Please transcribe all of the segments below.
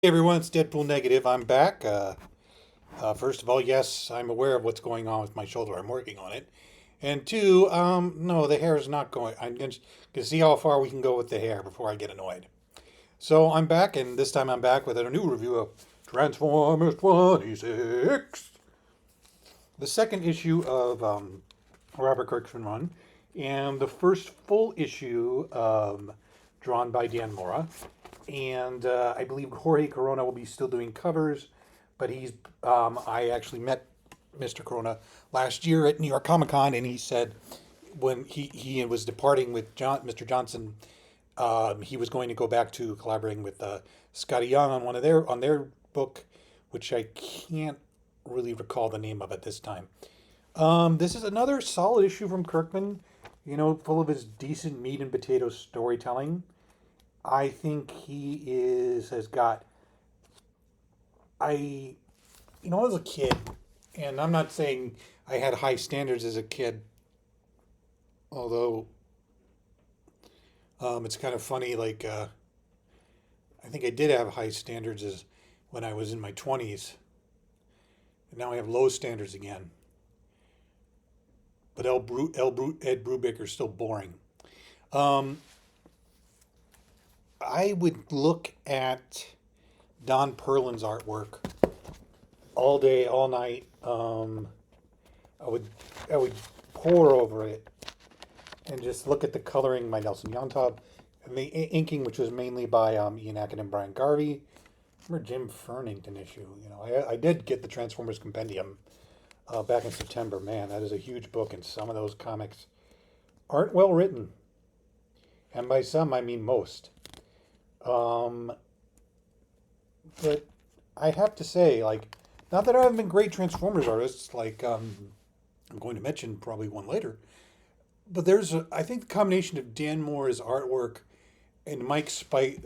Hey everyone, it's Deadpool Negative. I'm back. First of all, yes, I'm aware of what's going on with my shoulder. I'm working on it. And two, no, the hair is not going. I'm going to see how far we can go with the hair before I get annoyed. So I'm back, and this time I'm back with a new review of Transformers 26, the second issue of Robert Kirkman run, and the first full issue drawn by Dan Mora. And I believe Jorge Corona will be still doing covers, but I actually met Mr. Corona last year at New York Comic Con, and he said when he was departing with Mr. Johnson, he was going to go back to collaborating with Scotty Young on their book, which I can't really recall the name of at this time. This is another solid issue from Kirkman, full of his decent meat and potatoes storytelling. I think he is has got I as a kid, and I'm not saying I had high standards as a kid, although it's kind of funny. I think I did have high standards as when I was in my 20s, and now I have low standards again. But Ed Brubaker's still boring. Um, I would look at Don Perlin's artwork all day, all night. I would I would pour over it and just look at the coloring by Nelson Yontov and the inking, which was mainly by Ian Akin and Brian Garvey. Remember Jim Furnington issue? I did get the Transformers Compendium back in September. Man, that is a huge book, and some of those comics aren't well written, and by some I mean most. Um, but I have to say, not that I haven't been great Transformers artists, I'm going to mention probably one later, but I think the combination of Dan Moore's artwork and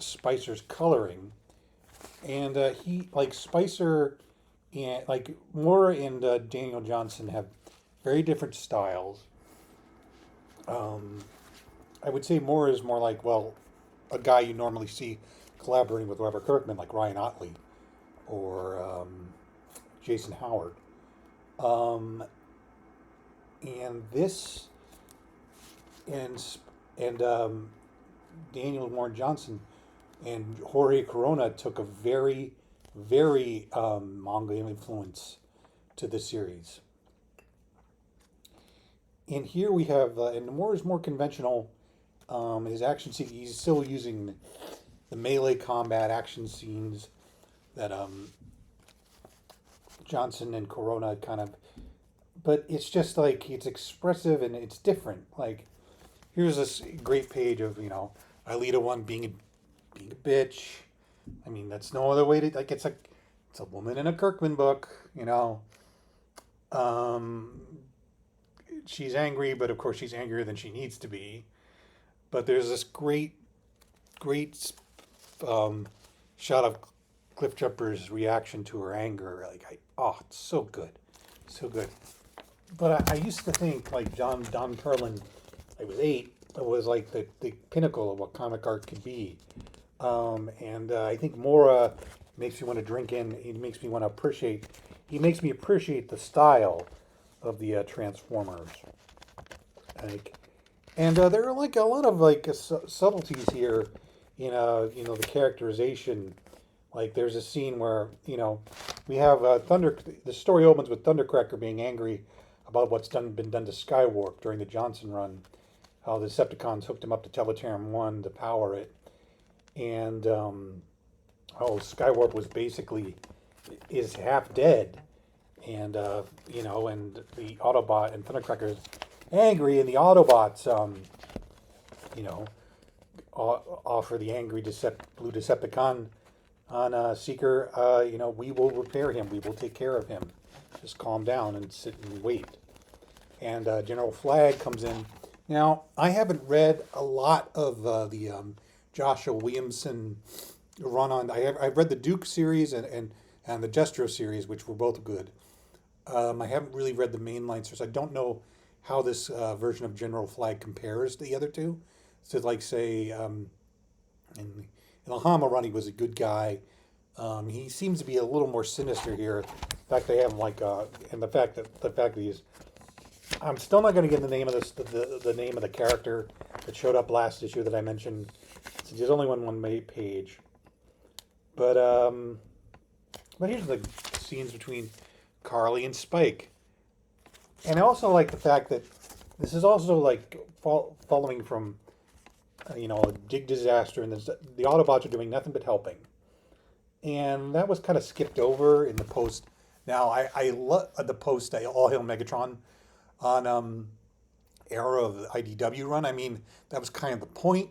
Spicer's coloring, and Spicer and Moore and Daniel Johnson have very different styles. Um, I would say Moore is more a guy you normally see collaborating with Robert Kirkman, like Ryan Otley or Jason Howard. Um, and this and and Daniel Warren Johnson and Jorge Corona took a very, very manga influence to the series. And here we have, and Moore is more conventional. His action scene, he's still using the melee combat action scenes that Johnson and Corona kind of, but it's just it's expressive and it's different. Here's this great page of Alita one being a bitch. I mean, that's no other way to it's a woman in a Kirkman book. Um, she's angry, but of course she's angrier than she needs to be. But there's this great um, shot of Cliffjumper's reaction to her anger. It's so good, so good. But I used to think Don Perlin, I was 8, it was the pinnacle of what comic art could be. And I think Mora makes me want to drink in. He makes me appreciate the style of the Transformers. Like, and there are a lot of subtleties here the characterization. There's a scene where we have Thunder. The story opens with Thundercracker being angry about been done to Skywarp during the Johnson run. How the Decepticons hooked him up to Teletarum One to power it, and how Skywarp was basically is half dead, and and the Autobot and Thundercracker's angry, and the Autobots you know offer the angry blue Decepticon on Seeker, we will repair him. We will take care of him. Just calm down and sit and wait. And General Flagg comes in. Now, I haven't read a lot of the Joshua Williamson run on. I've read the Duke series and the Jestro series, which were both good. I haven't really read the mainline source. I don't know how this version of General Flagg compares to the other two. So, say, in the Hama run, he was a good guy. He seems to be a little more sinister here. In fact, they have him like, and the fact that he's. I'm still not going to get the name of the name of the character that showed up last issue that I mentioned. Since there's only one page, but here's the scenes between Carly and Spike, and I also like the fact that this is also like following from, a big disaster, and the Autobots are doing nothing but helping. And that was kind of skipped over in the post. Now I love the post All Hail Megatron on era of the IDW run. I mean, that was kind of the point.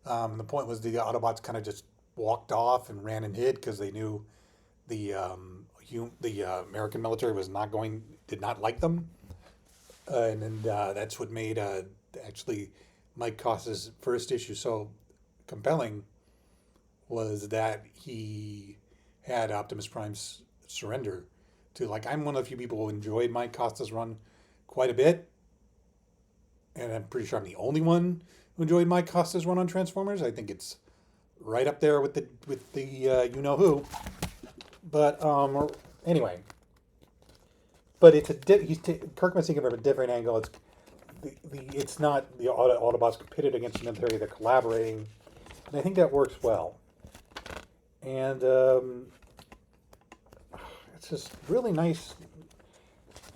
The point was the Autobots kind of just walked off and ran and hid because they knew the American military did not like them, and then that's what made actually Mike Cost's first issue so compelling, was that he had Optimus Prime's surrender to, like, I'm one of the few people who enjoyed Mike Costa's run quite a bit, and I'm pretty sure I'm the only one who enjoyed Mike Costa's run on Transformers. I think it's right up there with the you know who. But anyway, but Kirkman's thinking from a different angle. It's not the Autobots pitted against the military; they're collaborating, and I think that works well. And it's just really nice.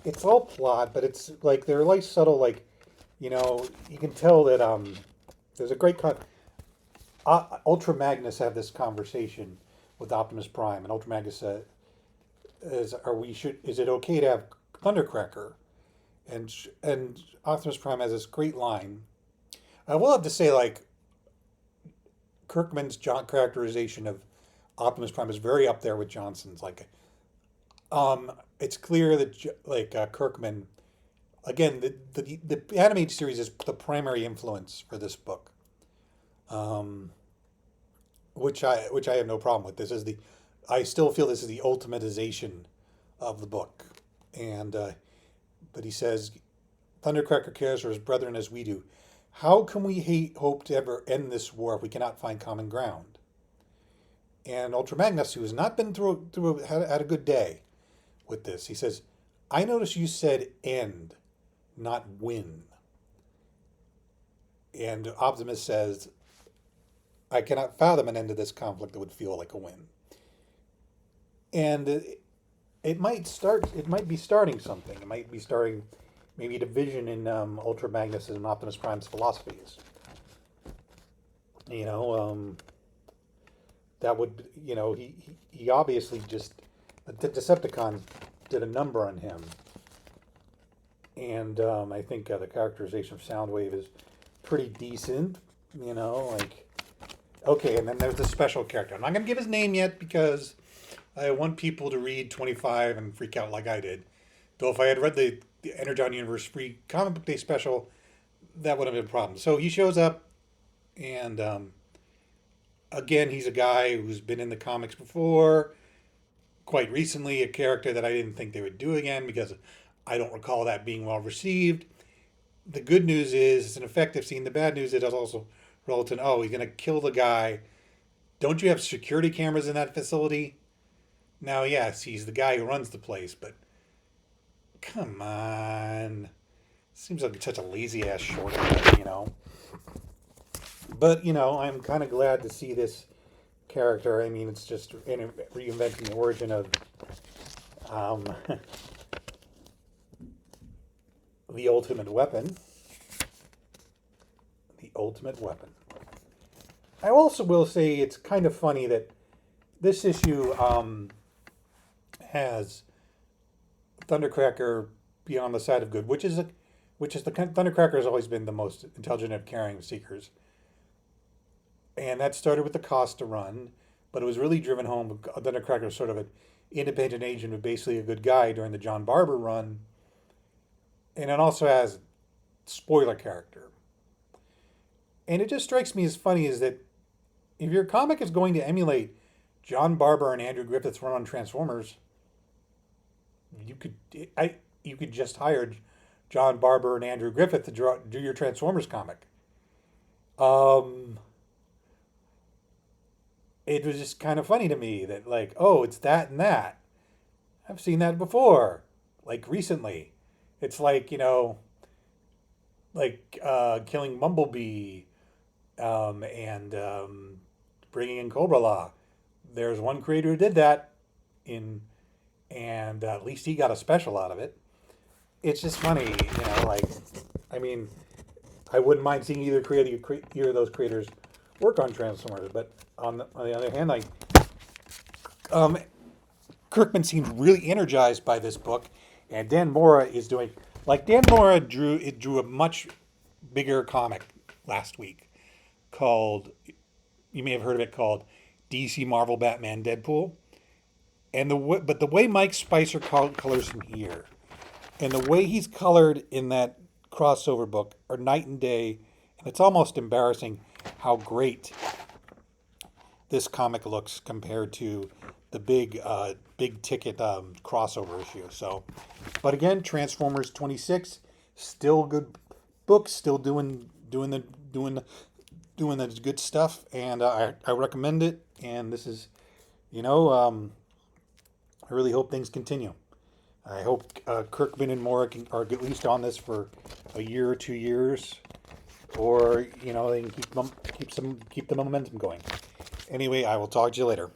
It's all plot, but it's like they're like subtle, like, you can tell that there's a great Ultra Magnus have this conversation with Optimus Prime, and Ultra Magnus is it okay to have Thundercracker? And Optimus Prime has this great line. I will have to say, like, Kirkman's characterization of Optimus Prime is very up there with Johnson's. Like, it's clear that Kirkman, again, the animated series is the primary influence for this book, which I have no problem with. I still feel this is the ultimatization of the book, and but he says, Thundercracker cares for his brethren as we do. How can we hope to ever end this war if we cannot find common ground? And Ultra Magnus, who has not been had a good day with this, he says, I notice you said end, not win. And Optimus says, I cannot fathom an end to this conflict that would feel like a win. And it might be starting something. It might be starting maybe a division in Ultra Magnus and Optimus Prime's philosophies. That would, he obviously just, the Decepticon did a number on him. And I think the characterization of Soundwave is pretty decent, okay, and then there's the special character. I'm not going to give his name yet because I want people to read 25 and freak out like I did. Though if I had read the Energon Universe free comic book day special, that would have been a problem. So he shows up, and again, he's a guy who's been in the comics before, quite recently, a character that I didn't think they would do again because I don't recall that being well received. The good news is it's an effective scene. The bad news is it also results in, he's going to kill the guy. Don't you have security cameras in that facility? Now, yes, he's the guy who runs the place, but come on. Seems like such a lazy-ass shortcut, But, I'm kind of glad to see this character. I mean, it's just reinventing the origin of the ultimate weapon. The ultimate weapon. I also will say it's kind of funny that this issue has Thundercracker be on the side of good, which is the Thundercracker has always been the most intelligent of carrying seekers, and that started with the Costa run, but it was really driven home. Thundercracker is sort of an independent agent, but basically a good guy during the John Barber run, and it also has spoiler character, and it just strikes me as funny is that if your comic is going to emulate John Barber and Andrew Griffith's run on Transformers, you could just hire John Barber and Andrew Griffith to do your Transformers comic. it was just kind of funny to me that like, oh, it's that and that. I've seen that before, like recently. It's like, like killing Bumblebee, and bringing in Cobra Law. There's one creator who did that in, and at least he got a special out of it. It's just funny, like, I mean, I wouldn't mind seeing either of those creators work on Transformers, but on the other hand, like, um, Kirkman seems really energized by this book, and Dan Mora is doing, like, Dan Mora drew a much bigger comic last week called, you may have heard of it, called DC Marvel Batman Deadpool, and the way Mike Spicer colors him here, and the way he's colored in that crossover book are night and day, and it's almost embarrassing how great this comic looks compared to the big ticket crossover issue. So, but again, Transformers 26, still good book, still doing the good stuff, and I recommend it. And this is, I really hope things continue. I hope Kirkman and Mora are at least on this for a year or 2 years, or they can keep the momentum going. Anyway, I will talk to you later.